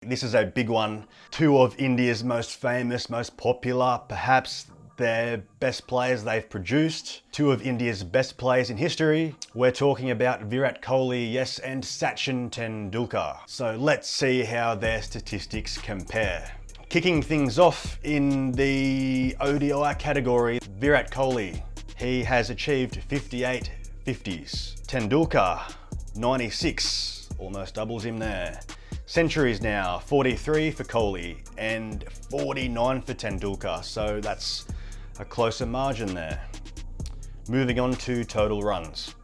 This is a big one. Two of India's most famous, most popular, perhaps their best players they've produced. Two of India's best players in history. We're talking about Virat Kohli, yes, and Sachin Tendulkar. So let's see how their statistics compare. Kicking things off in the ODI category, Virat Kohli. He has achieved 58 50s. Tendulkar, 96, almost doubles him there. Centuries now, 43 for Kohli and 49 for Tendulkar, so that's a closer margin there. Moving on to total runs.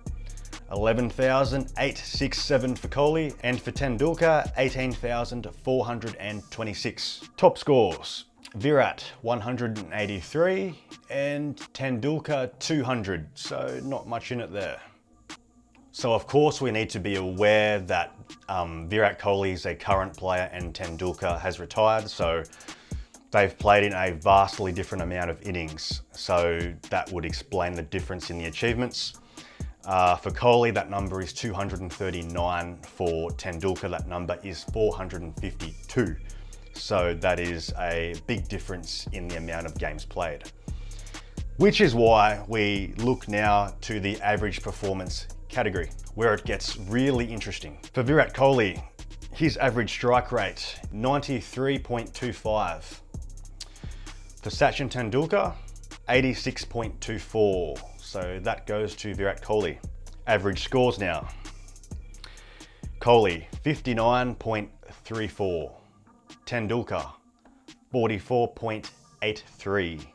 11,867 for Kohli, and for Tendulkar, 18,426. Top scores. Virat, 183, and Tendulkar, 200, so not much in it there. So of course we need to be aware that Virat Kohli is a current player and Tendulkar has retired, so they've played in a vastly different amount of innings. So that would explain the difference in the achievements. For Kohli, that number is 239. For Tendulkar, that number is 452. So that is a big difference in the amount of games played. Which is why we look now to the average performance category, where it gets really interesting. For Virat Kohli, his average strike rate, 93.25. For Sachin Tendulkar, 86.24. So that goes to Virat Kohli. Average scores now. Kohli, 59.34. Tendulkar, 44.83.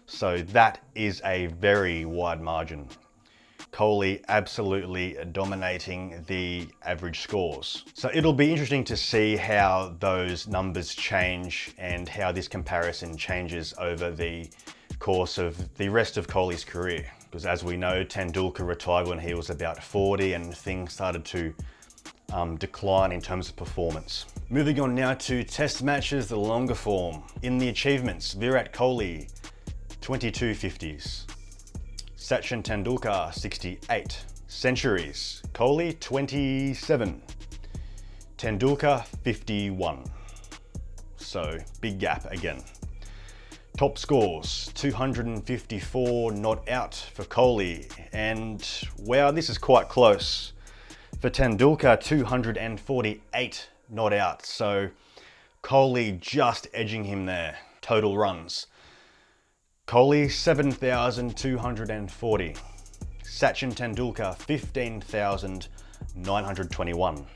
So that is a very wide margin. Kohli absolutely dominating the average scores. So it'll be interesting to see how those numbers change and how this comparison changes over the course of the rest of Kohli's career. Because as we know, Tendulkar retired when he was about 40 and things started to decline in terms of performance. Moving on now to test matches, the longer form. In the achievements, Virat Kohli, 22 50s. Sachin Tendulkar, 68. Centuries, Kohli, 27. Tendulkar, 51. So, big gap again. Top scores, 254 not out for Kohli, and wow, this is quite close. For Tendulkar, 248 not out, so Kohli just edging him there. Total runs. Kohli, 7,240. Sachin Tendulkar, 15,921.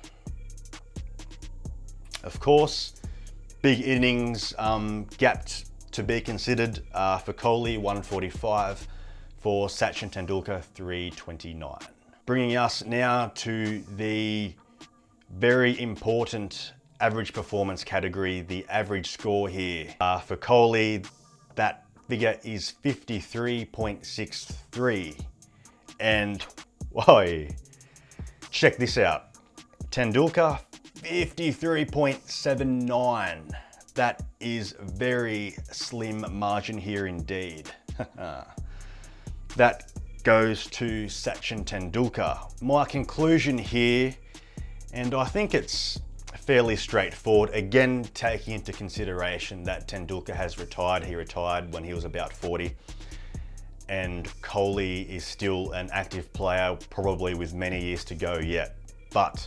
Of course, big innings gapped to be considered for Kohli, 145. For Sachin Tendulkar, 329. Bringing us now to the very important average performance category, the average score here. For Kohli, that figure is 53.63. And whoa, check this out. Tendulkar, 53.79. That is very slim margin here indeed. That goes to Sachin Tendulkar. My conclusion here, and I think it's fairly straightforward, again taking into consideration that Tendulkar has retired. He retired when he was about 40, and Kohli is still an active player, probably with many years to go yet. But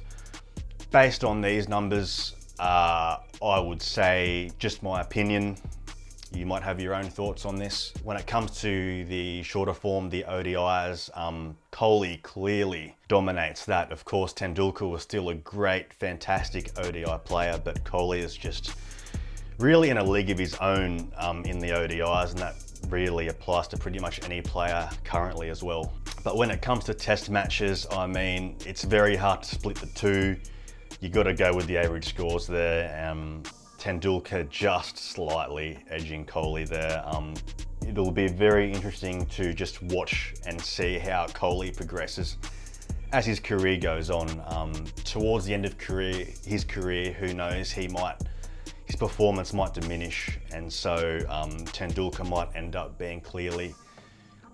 based on these numbers, I would say, just my opinion, you might have your own thoughts on this. When it comes to the shorter form, the ODIs, Kohli clearly dominates that. Of course, Tendulkar was still a great, fantastic ODI player, but Kohli is just really in a league of his own in the ODIs, and that really applies to pretty much any player currently as well. But when it comes to test matches, I mean, it's very hard to split the two. You got to go with the average scores there. Tendulkar just slightly edging Kohli there. It'll be very interesting to just watch and see how Kohli progresses as his career goes on. Towards the end of his career, who knows, his performance might diminish, and so Tendulkar might end up being clearly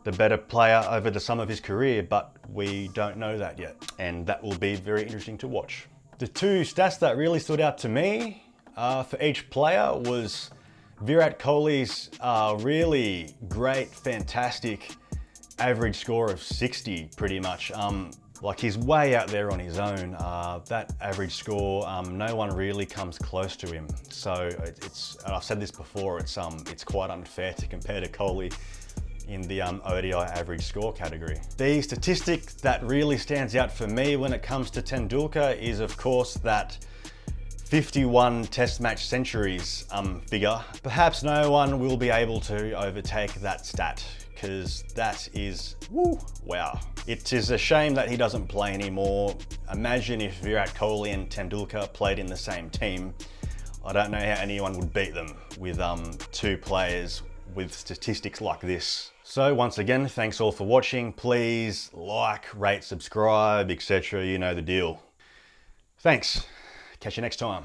the better player over the sum of his career, but we don't know that yet, and that will be very interesting to watch. The two stats that really stood out to me for each player was Virat Kohli's really great, fantastic average score of 60, pretty much. Like he's way out there on his own. That average score, no one really comes close to him. So I've said this before, it's quite unfair to compare to Kohli in the ODI average score category. The statistic that really stands out for me when it comes to Tendulkar is, of course, that 51 test match centuries figure. Perhaps no one will be able to overtake that stat, because that is, woo, wow. It is a shame that he doesn't play anymore. Imagine if Virat Kohli and Tendulkar played in the same team. I don't know how anyone would beat them with two players with statistics like this. So once again, thanks all for watching. Please like, rate, subscribe, etc. You know the deal. Thanks. Catch you next time.